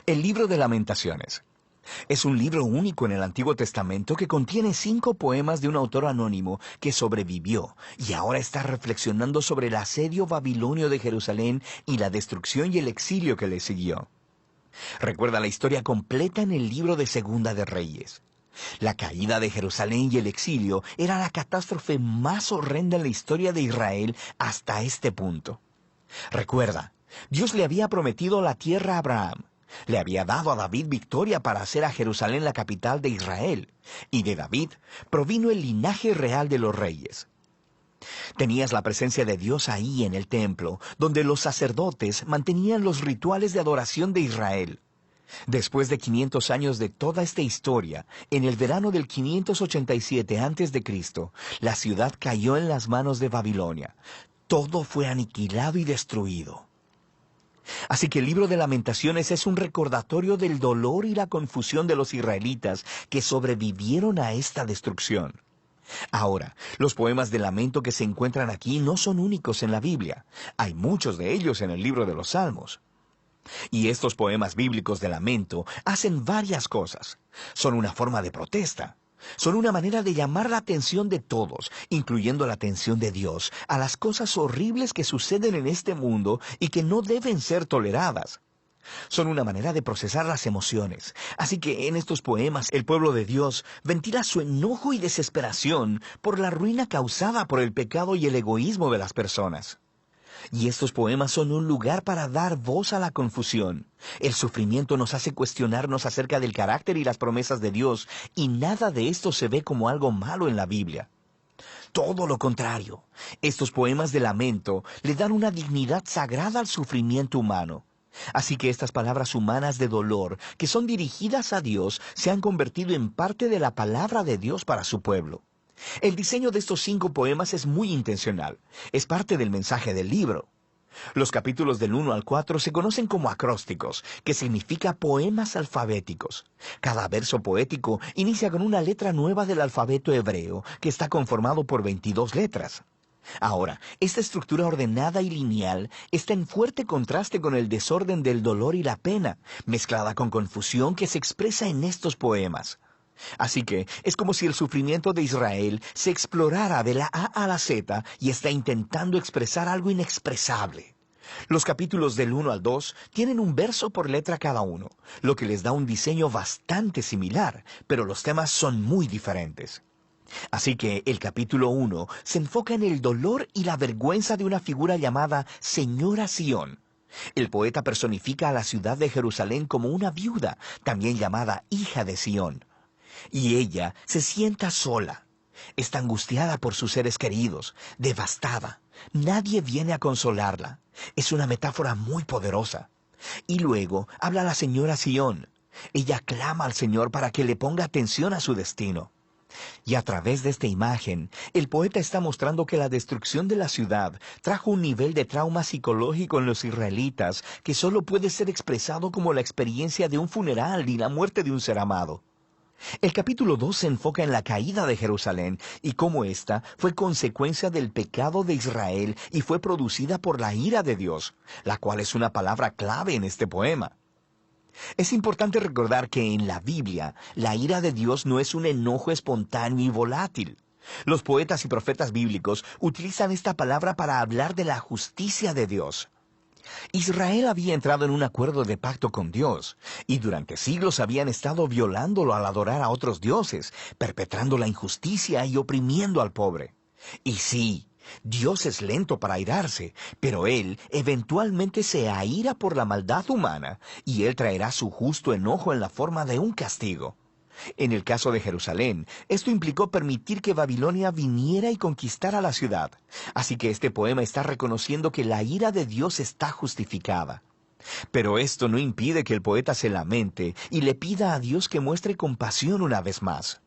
El libro de Lamentaciones. Es un libro único en el Antiguo Testamento que contiene 5 poemas de un autor anónimo que sobrevivió y ahora está reflexionando sobre el asedio babilonio de Jerusalén y la destrucción y el exilio que le siguió. Recuerda la historia completa en el libro de Segunda de Reyes. La caída de Jerusalén y el exilio era la catástrofe más horrenda en la historia de Israel hasta este punto. Recuerda, Dios le había prometido la tierra a Abraham. Le había dado a David victoria para hacer a Jerusalén la capital de Israel, y de David provino el linaje real de los reyes. Tenías la presencia de Dios ahí en el templo, donde los sacerdotes mantenían los rituales de adoración de Israel. Después de 500 años de toda esta historia, en el verano del 587 a.C., la ciudad cayó en las manos de Babilonia. Todo fue aniquilado y destruido. Así que el libro de Lamentaciones es un recordatorio del dolor y la confusión de los israelitas que sobrevivieron a esta destrucción. Ahora, los poemas de lamento que se encuentran aquí no son únicos en la Biblia. Hay muchos de ellos en el libro de los Salmos. Y estos poemas bíblicos de lamento hacen varias cosas. Son una forma de protesta. Son una manera de llamar la atención de todos, incluyendo la atención de Dios, a las cosas horribles que suceden en este mundo y que no deben ser toleradas. Son una manera de procesar las emociones. Así que en estos poemas el pueblo de Dios ventila su enojo y desesperación por la ruina causada por el pecado y el egoísmo de las personas. Y estos poemas son un lugar para dar voz a la confusión. El sufrimiento nos hace cuestionarnos acerca del carácter y las promesas de Dios, y nada de esto se ve como algo malo en la Biblia. Todo lo contrario. Estos poemas de lamento le dan una dignidad sagrada al sufrimiento humano. Así que estas palabras humanas de dolor, que son dirigidas a Dios, se han convertido en parte de la palabra de Dios para su pueblo. El diseño de estos 5 poemas es muy intencional. Es parte del mensaje del libro. Los capítulos del 1 al 4 se conocen como acrósticos, que significa poemas alfabéticos. Cada verso poético inicia con una letra nueva del alfabeto hebreo, que está conformado por 22 letras. Ahora, esta estructura ordenada y lineal está en fuerte contraste con el desorden del dolor y la pena, mezclada con confusión que se expresa en estos poemas. Así que es como si el sufrimiento de Israel se explorara de la A a la Z y está intentando expresar algo inexpresable. Los capítulos del 1 al 2 tienen un verso por letra cada uno, lo que les da un diseño bastante similar, pero los temas son muy diferentes. Así que el capítulo 1 se enfoca en el dolor y la vergüenza de una figura llamada Señora Sión. El poeta personifica a la ciudad de Jerusalén como una viuda, también llamada hija de Sión. Y ella se sienta sola. Está angustiada por sus seres queridos, devastada. Nadie viene a consolarla. Es una metáfora muy poderosa. Y luego habla la señora Sión. Ella clama al Señor para que le ponga atención a su destino. Y a través de esta imagen, el poeta está mostrando que la destrucción de la ciudad trajo un nivel de trauma psicológico en los israelitas que solo puede ser expresado como la experiencia de un funeral y la muerte de un ser amado. El capítulo 2 se enfoca en la caída de Jerusalén y cómo ésta fue consecuencia del pecado de Israel y fue producida por la ira de Dios, la cual es una palabra clave en este poema. Es importante recordar que en la Biblia, la ira de Dios no es un enojo espontáneo y volátil. Los poetas y profetas bíblicos utilizan esta palabra para hablar de la justicia de Dios. Israel había entrado en un acuerdo de pacto con Dios, y durante siglos habían estado violándolo al adorar a otros dioses, perpetrando la injusticia y oprimiendo al pobre. Y sí, Dios es lento para airarse, pero Él eventualmente se aira por la maldad humana, y Él traerá su justo enojo en la forma de un castigo. En el caso de Jerusalén, esto implicó permitir que Babilonia viniera y conquistara la ciudad. Así que este poema está reconociendo que la ira de Dios está justificada. Pero esto no impide que el poeta se lamente y le pida a Dios que muestre compasión una vez más.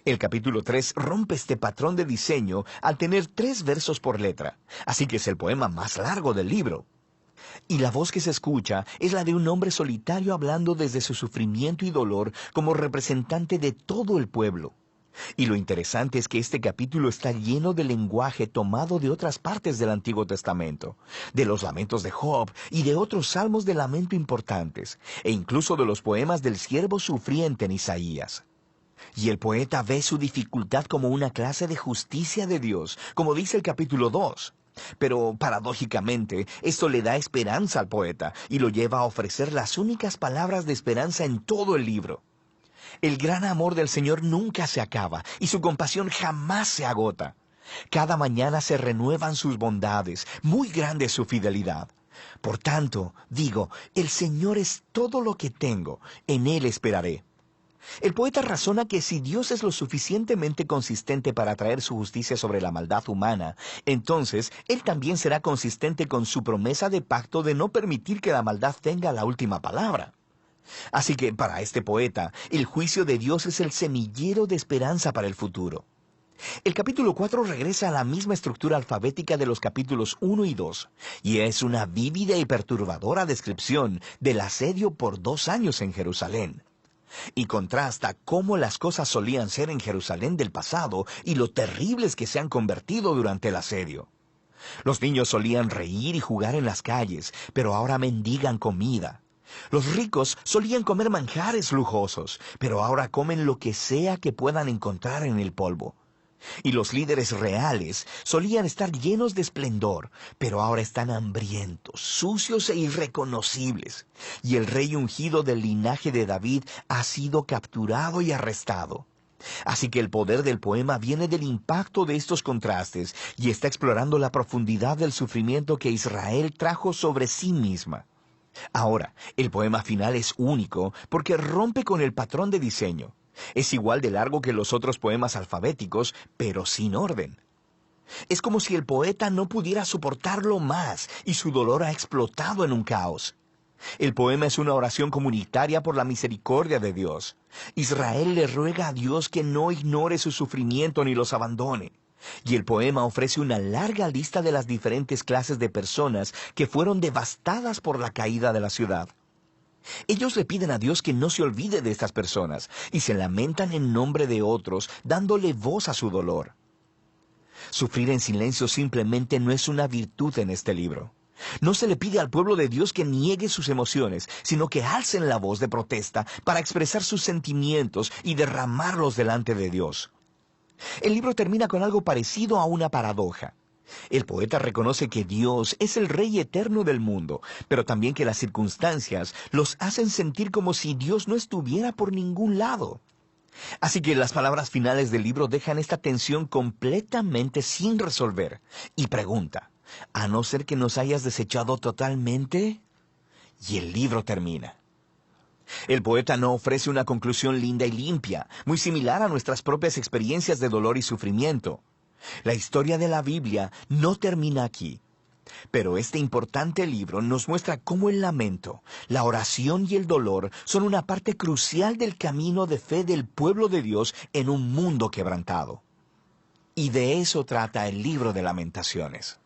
El capítulo 3 rompe este patrón de diseño al tener 3 versos por letra, así que es el poema más largo del libro. Y la voz que se escucha es la de un hombre solitario hablando desde su sufrimiento y dolor como representante de todo el pueblo. Y lo interesante es que este capítulo está lleno de lenguaje tomado de otras partes del Antiguo Testamento, de los lamentos de Job y de otros salmos de lamento importantes, e incluso de los poemas del siervo sufriente en Isaías. Y el poeta ve su dificultad como una clase de justicia de Dios, como dice el capítulo 2. Pero, paradójicamente, esto le da esperanza al poeta y lo lleva a ofrecer las únicas palabras de esperanza en todo el libro. El gran amor del Señor nunca se acaba y su compasión jamás se agota. Cada mañana se renuevan sus bondades, muy grande es su fidelidad. Por tanto, digo, el Señor es todo lo que tengo, en Él esperaré. El poeta razona que si Dios es lo suficientemente consistente para traer su justicia sobre la maldad humana, entonces Él también será consistente con su promesa de pacto de no permitir que la maldad tenga la última palabra. Así que para este poeta, el juicio de Dios es el semillero de esperanza para el futuro. El capítulo 4 regresa a la misma estructura alfabética de los capítulos 1 y 2, y es una vívida y perturbadora descripción del asedio por 2 años en Jerusalén. Y contrasta cómo las cosas solían ser en Jerusalén del pasado y lo terribles que se han convertido durante el asedio. Los niños solían reír y jugar en las calles, pero ahora mendigan comida. Los ricos solían comer manjares lujosos, pero ahora comen lo que sea que puedan encontrar en el polvo. Y los líderes reales solían estar llenos de esplendor, pero ahora están hambrientos, sucios e irreconocibles. Y el rey ungido del linaje de David ha sido capturado y arrestado. Así que el poder del poema viene del impacto de estos contrastes y está explorando la profundidad del sufrimiento que Israel trajo sobre sí misma. Ahora, el poema final es único porque rompe con el patrón de diseño. Es igual de largo que los otros poemas alfabéticos, pero sin orden. Es como si el poeta no pudiera soportarlo más y su dolor ha explotado en un caos. El poema es una oración comunitaria por la misericordia de Dios. Israel le ruega a Dios que no ignore su sufrimiento ni los abandone. Y el poema ofrece una larga lista de las diferentes clases de personas que fueron devastadas por la caída de la ciudad. Ellos le piden a Dios que no se olvide de estas personas y se lamentan en nombre de otros, dándole voz a su dolor. Sufrir en silencio simplemente no es una virtud en este libro. No se le pide al pueblo de Dios que niegue sus emociones, sino que alcen la voz de protesta para expresar sus sentimientos y derramarlos delante de Dios. El libro termina con algo parecido a una paradoja. El poeta reconoce que Dios es el Rey eterno del mundo, pero también que las circunstancias los hacen sentir como si Dios no estuviera por ningún lado. Así que las palabras finales del libro dejan esta tensión completamente sin resolver y pregunta, ¿a no ser que nos hayas desechado totalmente? Y el libro termina. El poeta no ofrece una conclusión linda y limpia, muy similar a nuestras propias experiencias de dolor y sufrimiento. La historia de la Biblia no termina aquí. Pero este importante libro nos muestra cómo el lamento, la oración y el dolor son una parte crucial del camino de fe del pueblo de Dios en un mundo quebrantado. Y de eso trata el libro de Lamentaciones.